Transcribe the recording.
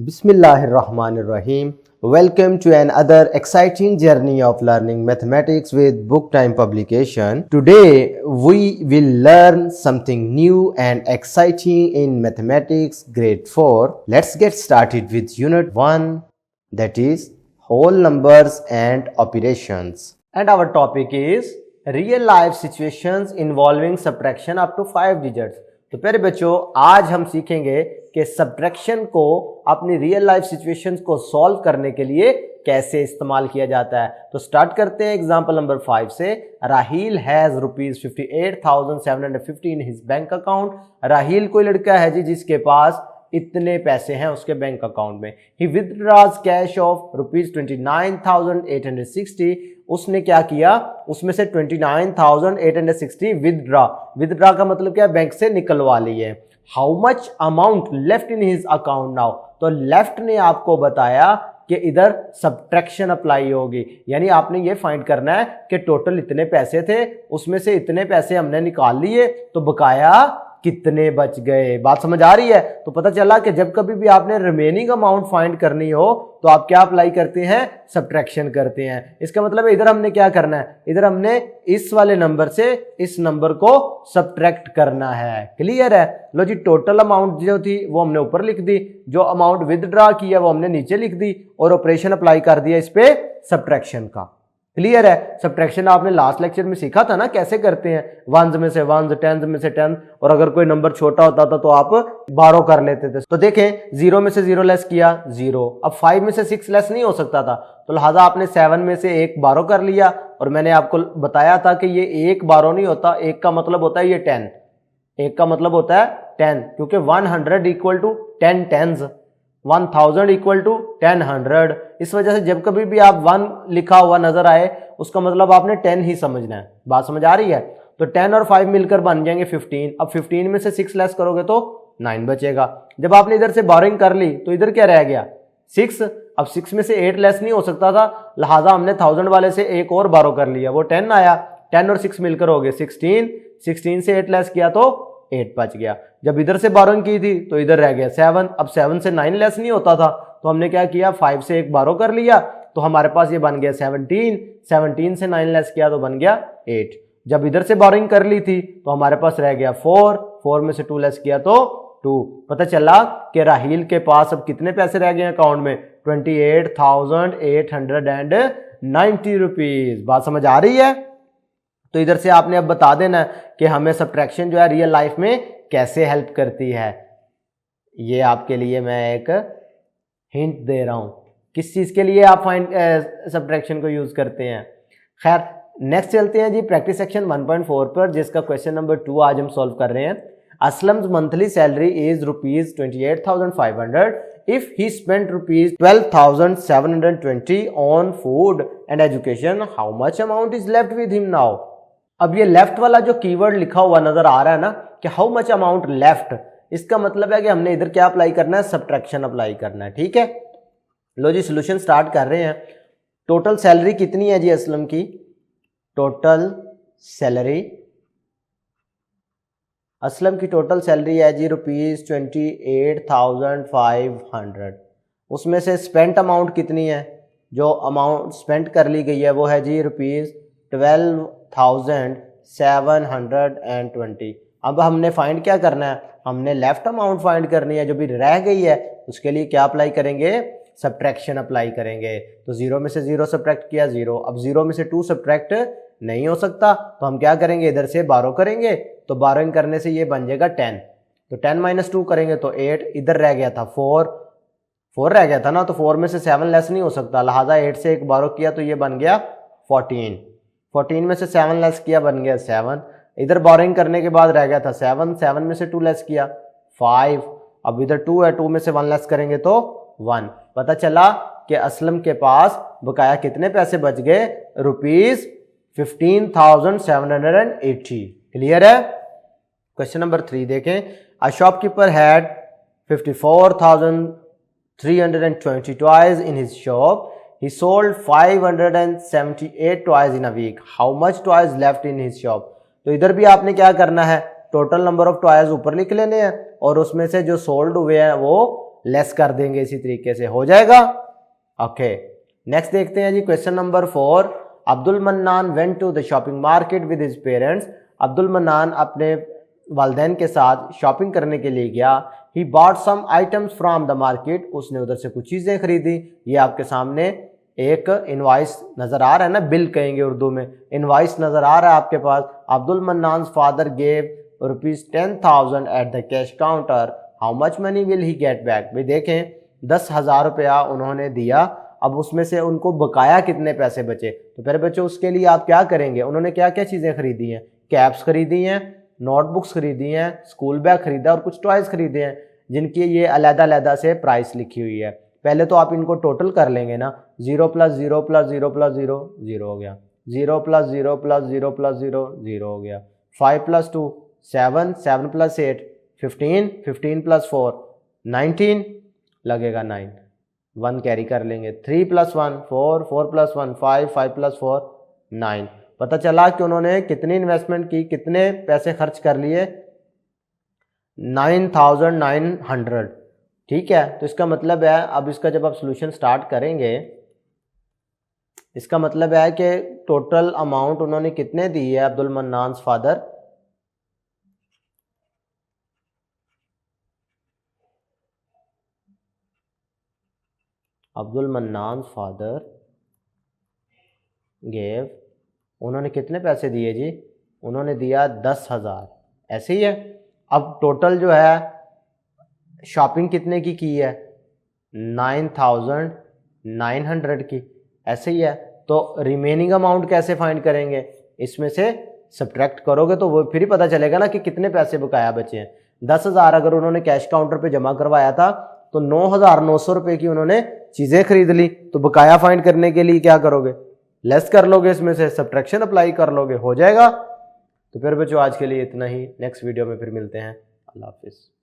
Bismillahirrahmanirrahim. Welcome to another exciting journey of learning mathematics with Book Time publication. Today we will learn something new and exciting in mathematics grade 4. Let's get started with unit 1, that is whole numbers and operations. And our topic is real life situations involving subtraction up to 5 digits. तो प्यारे बच्चों, आज हम सीखेंगे कि subtraction को अपनी real life situations को सॉल्व करने के लिए कैसे इस्तेमाल किया जाता है। तो स्टार्ट करते हैं एग्जांपल नंबर 5 से। Raheel has ₹58,750 in his bank account. Raheel कोई लड़का है जी जिसके पास इतने पैसे हैं उसके बैंक अकाउंट में। ही विथड्रॉज कैश ऑफ ₹29,860। उसने क्या किया, उसमें से 29,860 विदड्रा का मतलब क्या है, बैंक से निकलवा लिए। How much amount left in his account now, तो लेफ्ट ने आपको बताया कि इधर सब्ट्रैक्शन अप्लाई होगी, यानी आपने ये फाइंड करना है कि टोटल इतने पैसे थे, उसमें से इतने पैसे हमने निकाल लिए तो बकाया कितने बच गए। बात समझ आ रही है। तो पता चला कि जब कभी भी आपने रिमेनिंग अमाउंट फाइंड करनी हो तो आप क्या अप्लाई करते हैं, सब्ट्रैक्शन करते हैं। इसका मतलब है इधर हमने क्या करना है, इधर हमने इस वाले नंबर से इस नंबर को सब्ट्रैक्ट करना है। क्लियर है। लो जी, टोटल अमाउंट जो थी वो हमने ऊपर लिख दी, जो अमाउंट विदड्रॉ किया वो हमने नीचे लिख दी और ऑपरेशन अप्लाई कर दिया इस पे सब्ट्रैक्शन का। क्लियर है। सब्ट्रैक्शन आपने लास्ट लेक्चर में सीखा था ना कैसे करते हैं, वंस में से वंस, टेंस में से टेंस, और अगर कोई नंबर छोटा होता था तो आप बारो कर लेते थे। तो देखें, 0 में से 0 लेस किया 0, अब 5 में से 6 लेस नहीं हो सकता था, तो लिहाजा आपने 7 में से 1 बारो कर लिया। और मैंने आपको बताया था कि ये 1 बारो नहीं होता, 1 का मतलब होता है ये 10, 1 का मतलब होता है 10, क्योंकि 100 equal to 10 tens, 1000 equal to 10 100। इस वजह से जब कभी भी आप 1 लिखा हुआ नजर आए उसका मतलब आपने 10 ही समझना है। बात समझ आ रही है। तो 10 और 5 मिलकर बन जाएंगे 15। अब 15 में से 6 लेस करोगे तो 9 बचेगा। जब आपने इधर से बोरिंग कर ली तो इधर क्या रह गया, 6। अब 6 में से 8 लेस नहीं हो सकता था, लिहाजा हमने 1000 वाले से एक और बारो कर लिया, वो 10 आया। 10 और 6 मिलकर हो गए 16। 16 से 8 लेस किया तो 8 बच गया। जब इधर से बोरिंग की थी तो इधर रह गया 7। अब 7 से 9 लेस नहीं होता था, तो हमने क्या किया, 5 से एक बारो कर लिया, तो हमारे पास ये बन गया 17। 17 से 9 लेस किया तो बन गया 8। जब इधर से बोरिंग कर ली थी तो हमारे पास रह गया 4। 4 में से 2 लेस किया तो 2। पता चला कि राहील के पास अब कितने पैसे रह गए अकाउंट में, 28,890 रुपीज। बात समझ आ रही है। तो इधर से आपने अब बता देना कि हमें सब्ट्रैक्शन जो है रियल लाइफ में कैसे हेल्प करती है। ये आपके लिए मैं एक हिंट दे रहा हूं, किस चीज के लिए आप फाइंड सब्ट्रैक्शन को यूज करते हैं। खैर, नेक्स्ट चलते हैं जी प्रैक्टिस सेक्शन 1.4 पर, जिसका क्वेश्चन नंबर 2 आज हम सॉल्व कर रहे हैं। Aslam's monthly salary is ₹28,500 if he spent ₹12,720 on food and education, how much amount is left with him now? अब ये लेफ्ट वाला जो कीवर्ड लिखा हुआ नजर आ रहा है ना कि हाउ मच अमाउंट लेफ्ट, इसका मतलब है कि हमने इधर क्या अप्लाई करना है, सब्ट्रैक्शन अप्लाई करना है। ठीक है। लो जी, सॉल्यूशन स्टार्ट कर रहे हैं। टोटल सैलरी कितनी है जी असलम की, टोटल सैलरी, असलम की टोटल सैलरी है जी ₹28,500। उसमें से स्पेंट अमाउंट कितनी है, जो अमाउंट स्पेंट कर ली गई है वो है जी ₹12,720। अब हमने फाइंड क्या करना है, हमने लेफ्ट अमाउंट फाइंड करनी है, जो भी रह गई है उसके लिए क्या अप्लाई करेंगे, सब्ट्रैक्शन अप्लाई करेंगे। तो 0 में से 0 सब्ट्रैक्ट किया 0। अब 0 में से 2 सब्ट्रैक्ट नहीं हो सकता, तो हम क्या करेंगे, इधर से बारो करेंगे, तो बारोइंग करने से ये बन जाएगा 10। तो 10 - 2 करेंगे तो 8। इधर रह गया था 4 रह गया था ना, तो 4 में से 7 लेस नहीं हो सकता, लिहाजा 8 से एक बारो किया तो ये बन गया 14। 14 में से 7 लेस किया बन गया 7। इधर बोरिंग करने के बाद रह गया था 7। 7 में से 2 लेस किया 5। अब इधर 2 है, 2 में से 1 लेस करेंगे तो 1। पता चला कि असलम के पास बकाया कितने पैसे बच गए, ₹15,780। क्लियर है। क्वेश्चन नंबर 3 देखें। A shopkeeper had 54,320 toys in his shop. He sold 578 toys in a week. How much toys left in his shop? तो इधर भी आपने क्या करना है, टोटल नंबर ऑफ टॉयज ऊपर लिख लेने हैं और उसमें से जो सोल्ड हुए हैं वो लेस कर देंगे इसी तरीके से, हो जाएगा। ओके, नेक्स्ट देखते हैं जी question number 4। Abdul Mannan went to the shopping market with his parents. Abdul Mannan अपने वालिदैन के साथ शॉपिंग करने के लिए गया। He bought some items from the market, उसने उधर से कुछ चीज़ें खरीदी। ये आपके सामने एक इनवाइस नज़र आ रहा है ना, बिल कहेंगे उर्दू में, इनवाइस नज़र आ रहा है आपके पास। Abdul Mannan father gave ₹10,000 at the cash counter, how much money will he get back. भाई देखें 10,000 रुपया उन्होंने दिया, अब उसमें से उनको बकाया कितने पैसे बचे। तो फिर बच्चों उसके लिए आप क्या करेंगे, उन्होंने क्या क्या चीज़ें खरीदी हैं, कैप्स खरीदी हैं, नोटबुक्स खरीदी हैं, स्कूल बैग खरीदा और कुछ टॉयज़ खरीदे हैं जिनकी ये अलग-अलग से प्राइस लिखी हुई है। पहले तो आप इनको टोटल कर लेंगे ना, 0 + 0 + 0 + 0 0 हो गया, 0 + 0 + 0 + 0 0 हो गया, 5 + 2 7 7 + 8 15 15 + 4 19 लगेगा 9, 1 कैरी कर लेंगे, 3 + 1 4 4 + 1 5 5 + 4 9। पता चला कि उन्होंने कितनी इन्वेस्टमेंट की, कितने पैसे खर्च कर लिए, 9,900। ठीक है, तो इसका मतलब है, अब इसका जब आप सोल्यूशन स्टार्ट करेंगे, इसका मतलब है कि टोटल अमाउंट उन्होंने कितने दी है Abdul Mannan father, Abdul Mannan father gave, उन्होंने कितने पैसे दिए जी, उन्होंने दिया 10,000, ऐसे ही है। अब टोटल जो है शॉपिंग कितने की है, 9,900 की, ऐसे ही है। तो रिमेनिंग अमाउंट कैसे फाइंड करेंगे, इसमें से सब्ट्रैक्ट करोगे तो वो फिर ही पता चलेगा ना कि कितने पैसे बकाया बचे हैं। 10,000 अगर उन्होंने कैश काउंटर पे जमा करवाया था तो 9,900 रुपए की उन्होंने चीज़ें खरीद ली, तो बकाया फाइंड करने के लिए क्या करोगे, लेस कर लोगे, इसमें से सब्ट्रैक्शन अप्लाई कर लोगे, हो जाएगा। तो फिर बच्चों आज के लिए इतना ही, नेक्स्ट वीडियो में फिर मिलते हैं, अल्लाह हाफिज़।